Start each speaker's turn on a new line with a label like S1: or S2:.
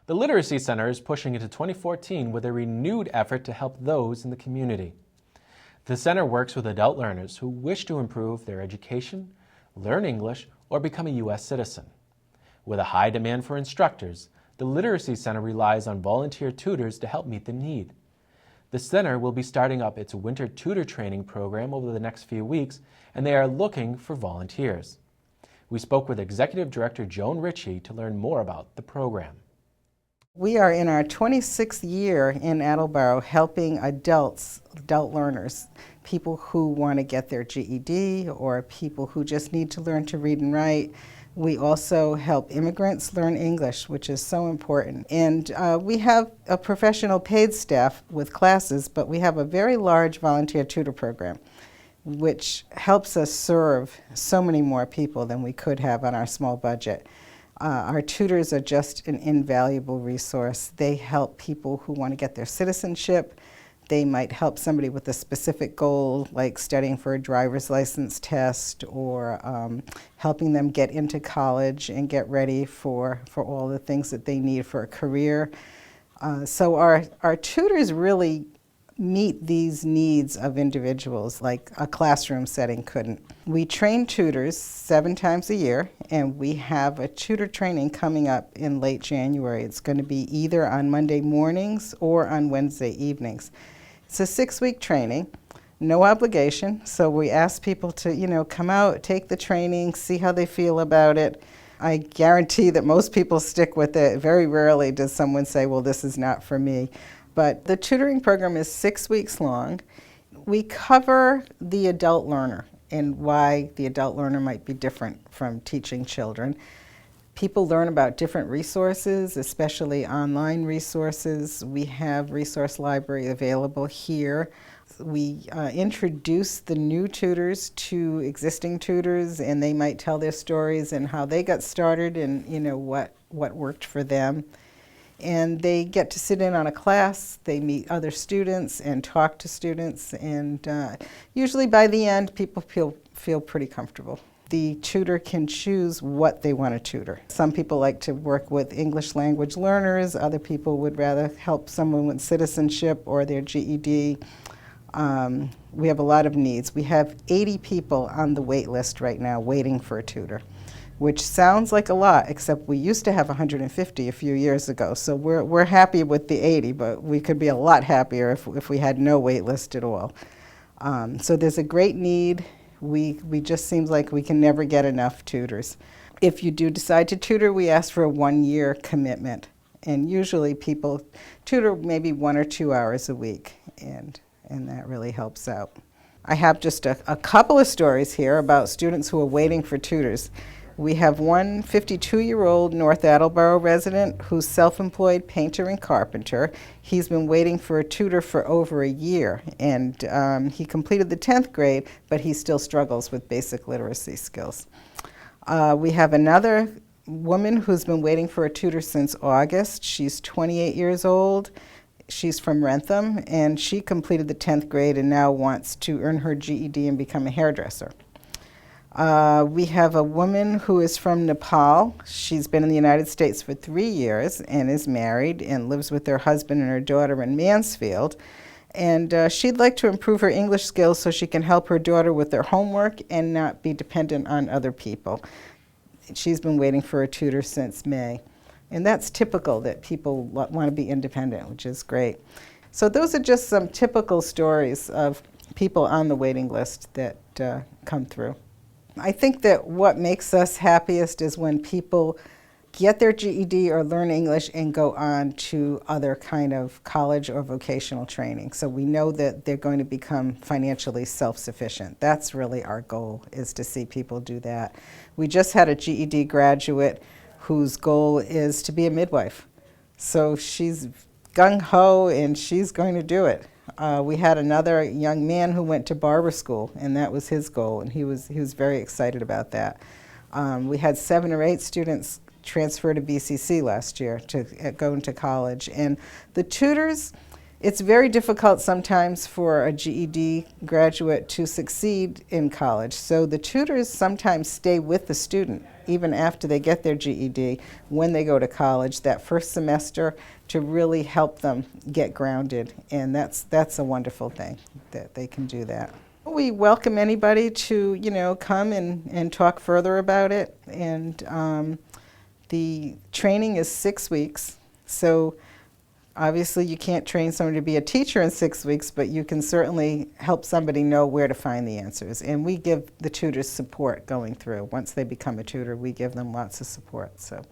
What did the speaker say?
S1: The Literacy Center is pushing into 2014 with a renewed effort to help those in the community. The center works with adult learners who wish to improve their education, learn English, or become a U.S. citizen. With a high demand for instructors, the Literacy Center relies on volunteer tutors to help meet the need. The center will be starting up its Winter Tutor Training program over the next few weeks, and they are looking for volunteers. We spoke with Executive Director Joan Ricci to learn more about the program.
S2: We are in our 26th year in Attleboro helping adult learners, people who want to get their GED or people who just need to learn to read and write. We also help immigrants learn English, which is so important. And we have a professional paid staff with classes, but we have a very large volunteer tutor program, which helps us serve so many more people than we could have on our small budget. Our tutors are just an invaluable resource. They help people who want to get their citizenship. They might help somebody with a specific goal, like studying for a driver's license test or helping them get into college and get ready for all the things that they need for a career. So our tutors really meet these needs of individuals like a classroom setting couldn't. We train tutors 7 times a year, and we have a tutor training coming up in late January. It's going to be either on Monday mornings or on Wednesday evenings. It's a 6-week training, no obligation, so we ask people to, come out, take the training, see how they feel about it. I guarantee that most people stick with it. Very rarely does someone say, well, this is not for me. But the tutoring program is 6 weeks long. We cover the adult learner and why the adult learner might be different from teaching children. People learn about different resources, especially online resources. We have resource library available here. We introduce the new tutors to existing tutors, and they might tell their stories and how they got started and what worked for them. And they get to sit in on a class, they meet other students and talk to students, and usually by the end people feel pretty comfortable. The tutor can choose what they want to tutor. Some people like to work with English language learners, other people would rather help someone with citizenship or their GED. We have a lot of needs. We have 80 people on the wait list right now waiting for a tutor, which sounds like a lot, except we used to have 150 a few years ago. So we're happy with the 80, but we could be a lot happier if we had no wait list at all. So there's a great need. We just seems like we can never get enough tutors. If you do decide to tutor, we ask for a 1-year commitment. And usually people tutor maybe 1 or 2 hours a week, and that really helps out. I have just a couple of stories here about students who are waiting for tutors. We have one 52-year-old North Attleboro resident who's self-employed painter and carpenter. He's been waiting for a tutor for over a year, and he completed the 10th grade, but he still struggles with basic literacy skills. We have another woman who's been waiting for a tutor since August. She's 28 years old. She's from Rentham, and she completed the 10th grade and now wants to earn her GED and become a hairdresser. We have a woman who is from Nepal. She's been in the United States for 3 years and is married and lives with her husband and her daughter in Mansfield. And she'd like to improve her English skills so she can help her daughter with their homework and not be dependent on other people. She's been waiting for a tutor since May. And that's typical that people want to be independent, which is great. So those are just some typical stories of people on the waiting list that come through. I think that what makes us happiest is when people get their GED or learn English and go on to other kind of college or vocational training. So we know that they're going to become financially self-sufficient. That's really our goal, is to see people do that. We just had a GED graduate whose goal is to be a midwife. So she's gung-ho and she's going to do it. We had another young man who went to barber school, and that was his goal, and he was very excited about that. We had 7 or 8 students transfer to BCC last year to go into college, and the tutors, It's very difficult sometimes for a GED graduate to succeed in college. So the tutors sometimes stay with the student even after they get their GED when they go to college that first semester to really help them get grounded. And that's a wonderful thing that they can do that. We welcome anybody to, come and talk further about it. And the training is 6 weeks. So obviously you can't train somebody to be a teacher in 6 weeks, but you can certainly help somebody know where to find the answers. And we give the tutors support going through. Once they become a tutor, we give them lots of support. So